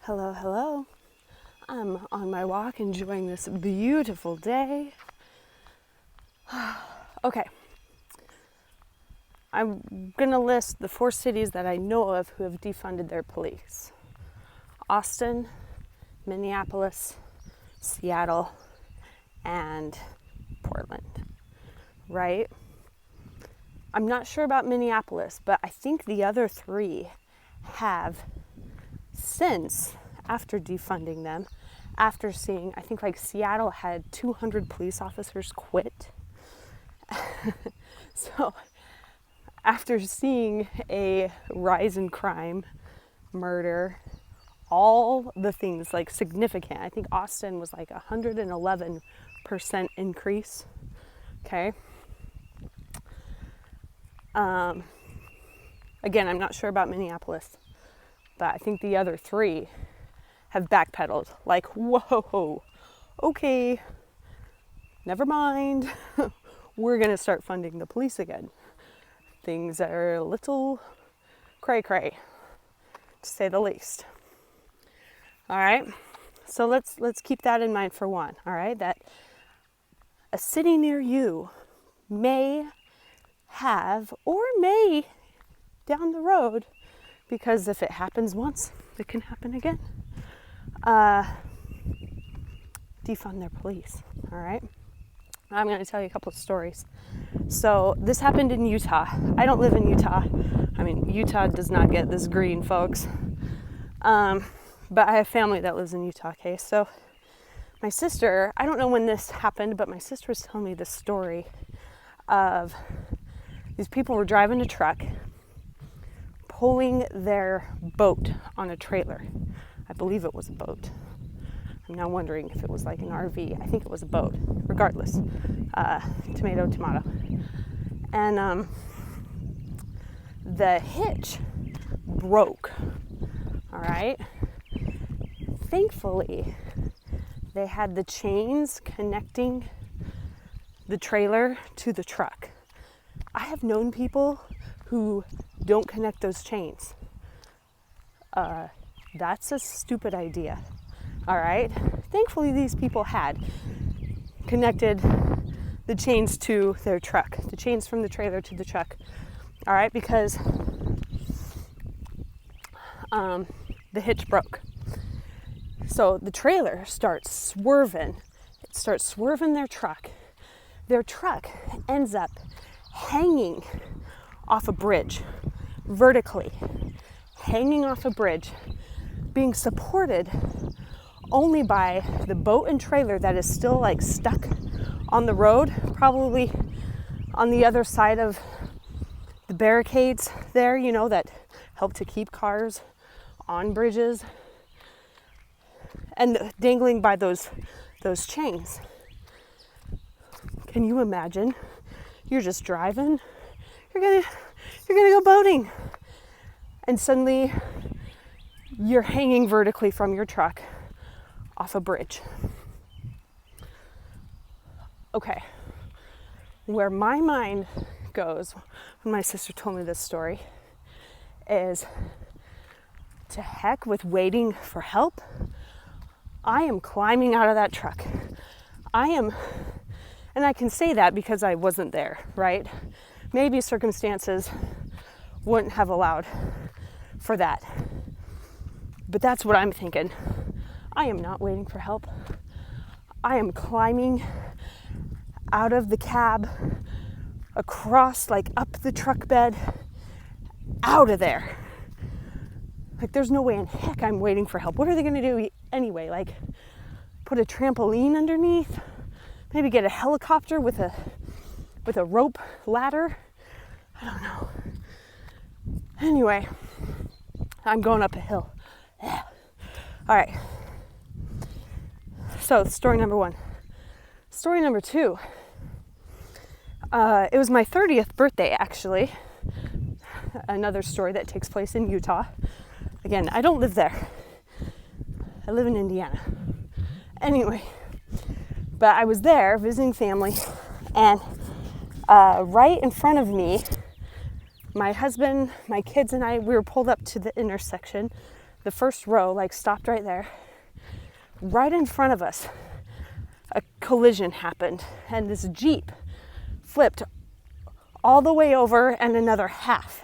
Hello, hello. I'm on my walk enjoying this beautiful day. Okay. I'm going to list the 4 cities that I know of who have defunded their police. Austin, Minneapolis, Seattle, and Portland. Right? I'm not sure about Minneapolis, but I think the other 3 have since, after defunding them, after seeing, I think like Seattle had 200 police officers quit. So after seeing a rise in crime, murder, all the things like significant, I think Austin was like 111% increase. Okay. Again, I'm not sure about Minneapolis, but I think the other 3 have backpedaled. Like, whoa, okay, never mind. We're going to start funding the police again. Things are a little cray-cray, to say the least. All right, so let's keep that in mind for one, all right? That a city near you may have, or may down the road, because if it happens once, it can happen again, defund their police, all right? I'm going to tell you a couple of stories. So this happened in Utah. I don't live in Utah. I mean, Utah does not get this green, folks. But I have family that lives in Utah, okay? So my sister, I don't know when this happened, but my sister was telling me this story of these people were driving a truck, pulling their boat on a trailer. I believe it was a boat. I'm now wondering if it was like an RV. I think it was a boat. Regardless, tomato. And the hitch broke. All right. Thankfully, they had the chains connecting the trailer to the truck. I have known people who don't connect those chains. That's a stupid idea. All right. Thankfully, these people had connected the chains to their truck, the chains from the trailer to the truck. All right, because the hitch broke. So the trailer starts swerving. It starts swerving their truck. Their truck ends up hanging off a bridge, vertically, hanging off a bridge, being supported only by the boat and trailer that is still like stuck on the road, probably on the other side of the barricades there, you know, that help to keep cars on bridges, and dangling by those chains. Can you imagine? You're just driving, you're gonna go boating, and suddenly you're hanging vertically from your truck off a bridge. Okay, where my mind goes when my sister told me this story is, to heck with waiting for help. I am climbing out of that truck. And I can say that because I wasn't there, right? Maybe circumstances wouldn't have allowed for that. But that's what I'm thinking. I am not waiting for help. I am climbing out of the cab, across, like up the truck bed, out of there. Like, there's no way in heck I'm waiting for help. What are they going to do anyway? Like, put a trampoline underneath? Maybe get a helicopter with a rope ladder? I don't know. Anyway, I'm going up a hill. Yeah. All right. So, story number 1. Story number 2. It was my 30th birthday, actually. Another story that takes place in Utah. Again, I don't live there. I live in Indiana. Anyway, but I was there visiting family, and right in front of me, my husband, my kids, and I, we were pulled up to the intersection the first row, like stopped right there. Right in front of us, a collision happened, and this Jeep flipped all the way over and another half.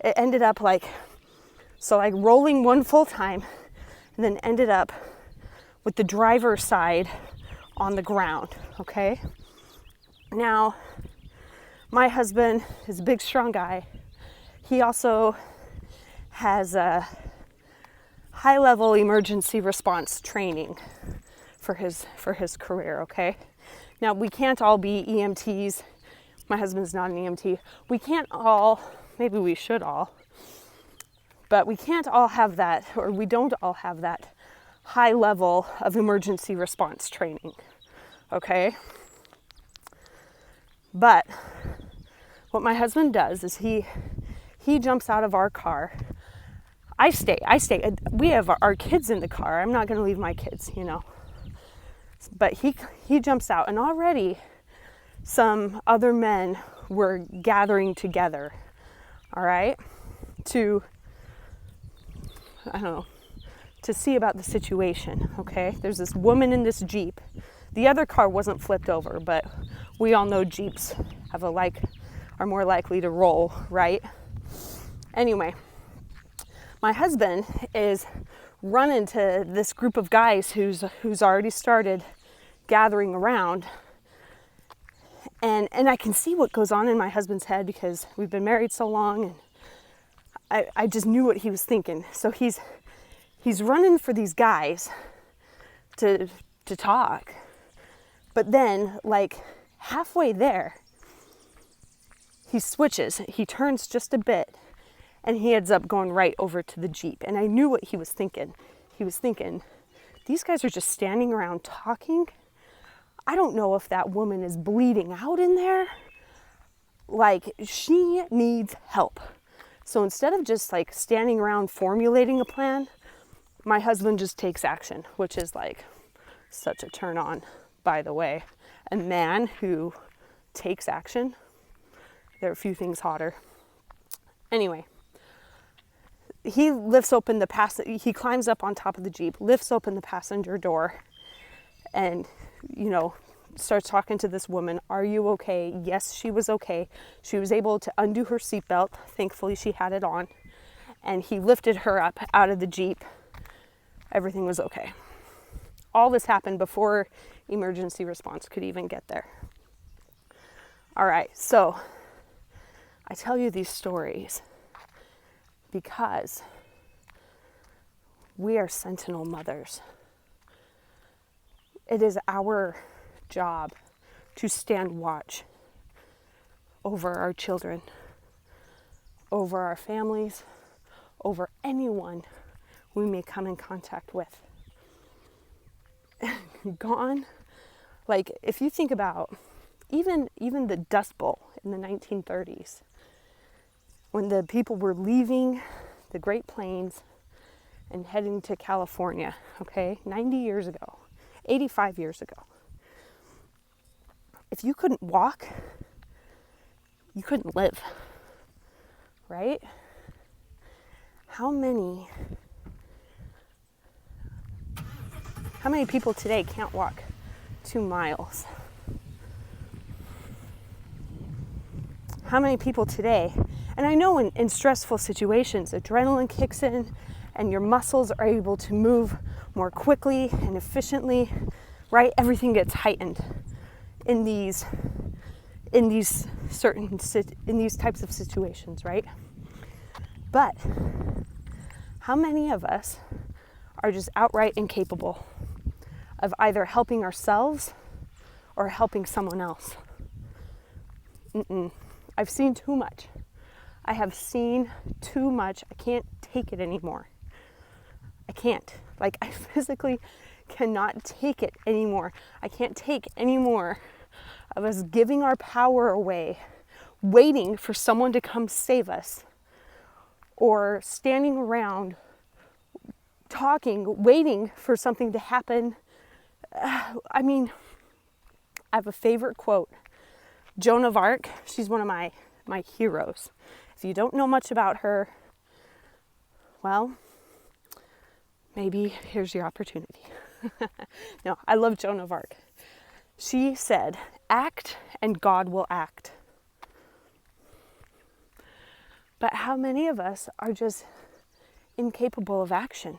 It ended up like rolling one full time, and then ended up with the driver's side on the ground, okay? Now, my husband is a big, strong guy. He also has a high-level emergency response training for his career, okay? Now, we can't all be EMTs. My husband's not an EMT. We can't all, maybe we should all, but we can't all have that, or we don't all have that high level of emergency response training, okay? But what my husband does is he jumps out of our car. I stay. We have our kids in the car. I'm not going to leave my kids, you know. But he jumps out, and already some other men were gathering together, all right, to see about the situation, okay? There's this woman in this Jeep. The other car wasn't flipped over, but we all know Jeeps are more likely to roll, right? Anyway, my husband is running to this group of guys who's already started gathering around. And I can see what goes on in my husband's head because we've been married so long, and I just knew what he was thinking. So he's running for these guys to talk. But then, like halfway there, he switches. He turns just a bit, and he ends up going right over to the Jeep. And I knew what he was thinking. He was thinking, these guys are just standing around talking. I don't know if that woman is bleeding out in there. Like, she needs help. So instead of just like standing around formulating a plan, my husband just takes action, which is like such a turn on, by the way. A man who takes action, there are a few things hotter. Anyway, he he climbs up on top of the Jeep, lifts open the passenger door, and, you know, starts talking to this woman. Are you okay? Yes, she was okay. She was able to undo her seatbelt. Thankfully, she had it on. And he lifted her up out of the Jeep. Everything was okay. All this happened before emergency response could even get there. All right, so I tell you these stories because we are sentinel mothers. It is our job to stand watch over our children, over our families, over anyone we may come in contact with. Gone, like if you think about even the Dust Bowl in the 1930s, when the people were leaving the Great Plains and heading to California, okay, 90 years ago, 85 years ago. If you couldn't walk, you couldn't live, right? How many people today can't walk 2 miles? How many people today, and I know in stressful situations, adrenaline kicks in and your muscles are able to move more quickly and efficiently, right? Everything gets heightened in these types of situations, right? But how many of us are just outright incapable of either helping ourselves or helping someone else? I've seen too much. I have seen too much. I can't take it anymore. I can't. Like, I physically cannot take it anymore. I can't take any more of us giving our power away, waiting for someone to come save us, or standing around talking, waiting for something to happen. I mean, I have a favorite quote. Joan of Arc, she's one of my heroes. If you don't know much about her, well, maybe here's your opportunity. No, I love Joan of Arc. She said, act and God will act. But how many of us are just incapable of action?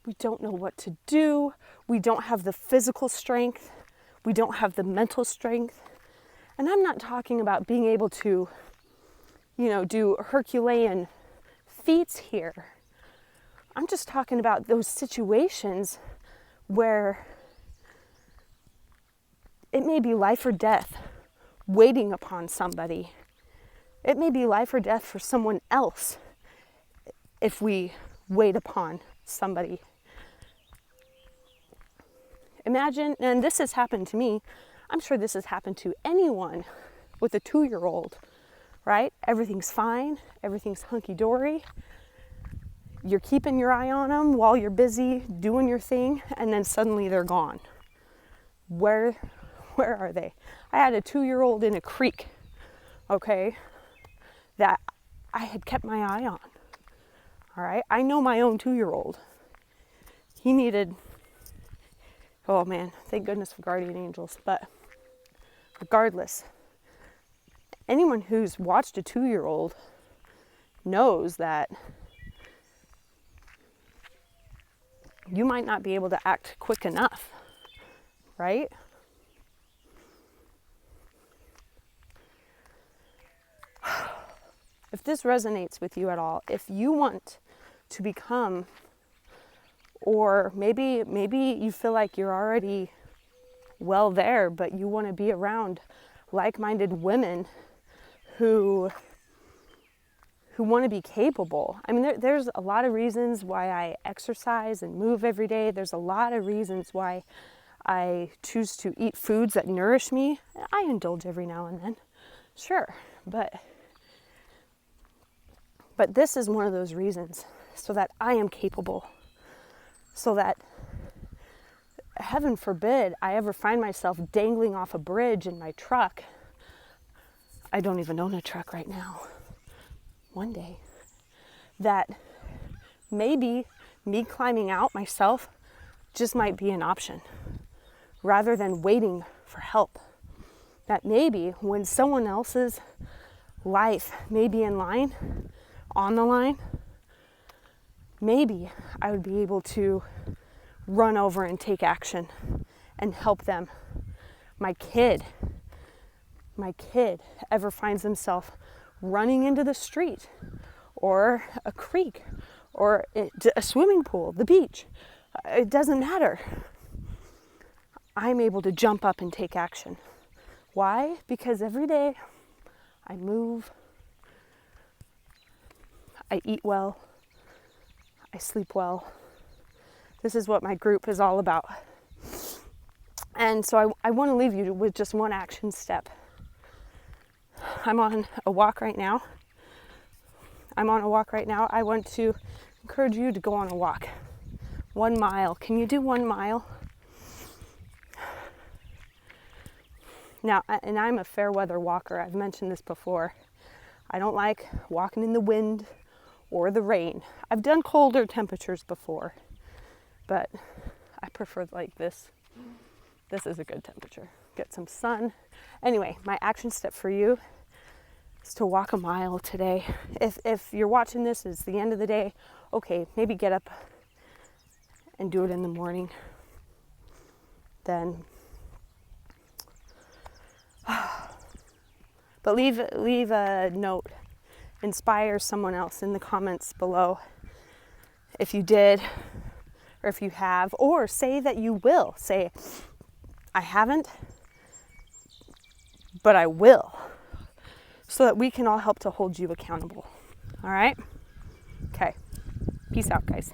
We don't know what to do. We don't have the physical strength. We don't have the mental strength. And I'm not talking about being able to, do Herculean feats here. I'm just talking about those situations where it may be life or death waiting upon somebody. It may be life or death for someone else if we wait upon somebody. Imagine, and this has happened to me, I'm sure this has happened to anyone with a 2-year-old, right? Everything's fine, everything's hunky-dory. You're keeping your eye on them while you're busy doing your thing, and then suddenly they're gone. Where are they? I had a 2-year-old in a creek, okay, that I had kept my eye on. All right, I know my own 2-year-old. He needed, oh man, thank goodness for guardian angels. But regardless, anyone who's watched a 2-year-old knows that you might not be able to act quick enough, right? If this resonates with you at all, if you want to become, or maybe you feel like you're already well there, but you want to be around like-minded women who want to be capable. I mean, there's a lot of reasons why I exercise and move every day. There's a lot of reasons why I choose to eat foods that nourish me. I indulge every now and then, sure, but this is one of those reasons, so that I am capable, so that, heaven forbid, I ever find myself dangling off a bridge in my truck. I don't even own a truck right now. One day, that maybe me climbing out myself just might be an option, rather than waiting for help. That maybe when someone else's life may be on the line, maybe I would be able to run over and take action and help them. My kid ever finds himself running into the street or a creek or a swimming pool, the beach, it doesn't matter. I'm able to jump up and take action. Why? Because every day I move, I eat well, I sleep well. This is what my group is all about. And so I want to leave you with just one action step. I'm on a walk right now. I want to encourage you to go on a walk. 1 mile. Can you do 1 mile? Now, and I'm a fair weather walker. I've mentioned this before. I don't like walking in the wind or the rain. I've done colder temperatures before, but I prefer like this. This is a good temperature. Get some sun. Anyway, my action step for you is to walk 1 mile today. If you're watching this, it's the end of the day, okay, maybe get up and do it in the morning. Then, but leave a note. Inspire someone else in the comments below if you did, or if you have, or say that you will. Say, I haven't, but I will, so that we can all help to hold you accountable. All right? Okay. Peace out, guys.